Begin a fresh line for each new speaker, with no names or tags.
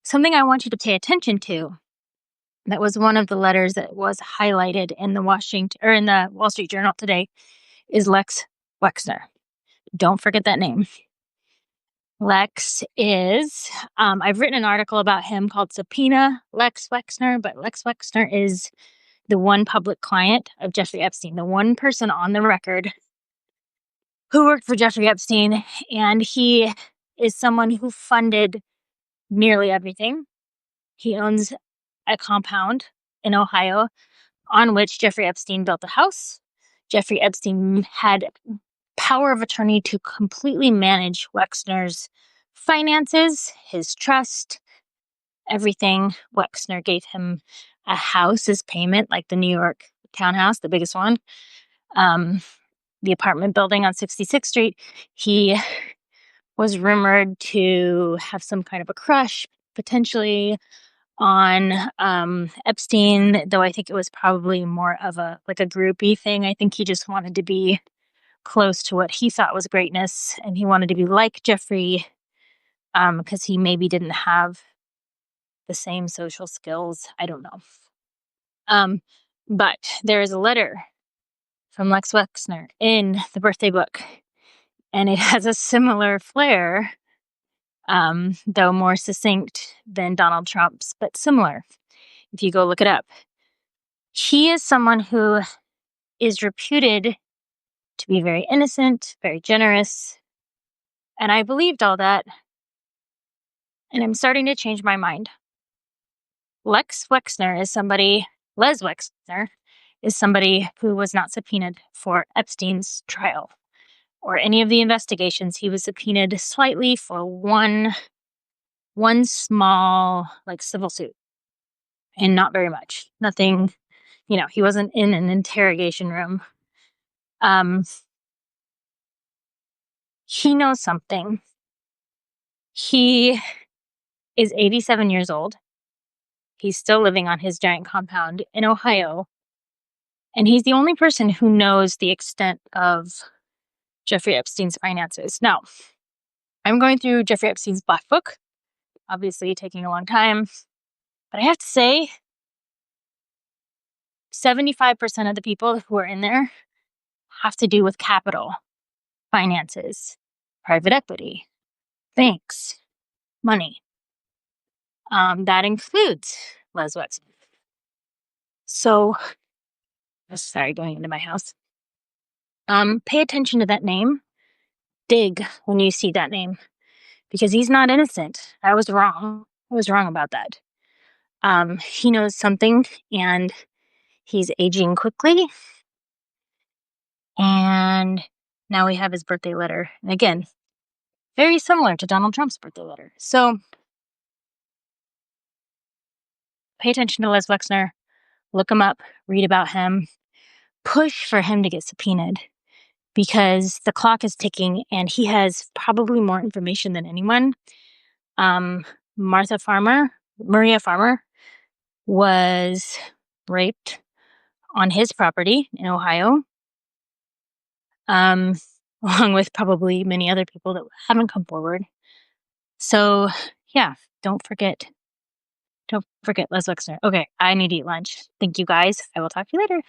Something I want you to pay attention to, that was one of the letters that was highlighted in the Wall Street Journal today, is Lex Wexner. Don't forget that name. Lex is, I've written an article about him called Subpoena Lex Wexner, but Lex Wexner is the one public client of Jeffrey Epstein, the one person on the record who worked for Jeffrey Epstein, and he is someone who funded nearly everything. He owns a compound in Ohio on which Jeffrey Epstein built a house. Jeffrey Epstein had power of attorney to completely manage Wexner's finances, his trust, everything. Wexner gave him a house as payment, like the New York townhouse, the biggest one, the apartment building on 66th Street. He was rumored to have some kind of a crush, potentially, on Epstein, though I think it was probably more of a groupie thing. I think he just wanted to be close to what he thought was greatness, and he wanted to be like Jeffrey, because he maybe didn't have the same social skills. I don't know. But there is a letter from Lex Wexner in the birthday book, and it has a similar flair, though more succinct than Donald Trump's, but similar if you go look it up. He is someone who is reputed to be very innocent, very generous, and I believed all that, and I'm starting to change my mind. Les Wexner is somebody who was not subpoenaed for Epstein's trial or any of the investigations. He was subpoenaed slightly for one small, civil suit, and not very much. Nothing, he wasn't in an interrogation room. He knows something. He is 87 years old. He's still living on his giant compound in Ohio. And he's the only person who knows the extent of Jeffrey Epstein's finances. Now, I'm going through Jeffrey Epstein's Black Book, obviously taking a long time. But I have to say, 75% of the people who are in there have to do with capital, finances, private equity, banks, money. That includes Les Wexner. So, sorry, going into my house. Pay attention to that name. Dig when you see that name, because he's not innocent. I was wrong. I was wrong about that. He knows something, and he's aging quickly. And now we have his birthday letter. And again, very similar to Donald Trump's birthday letter. So pay attention to Les Wexner. Look him up. Read about him. Push for him to get subpoenaed, because the clock is ticking and he has probably more information than anyone. Maria Farmer was raped on his property in Ohio, along with probably many other people that haven't come forward. So, yeah, don't forget Les Wexner. Okay, I need to eat lunch. Thank you, guys. I will talk to you later.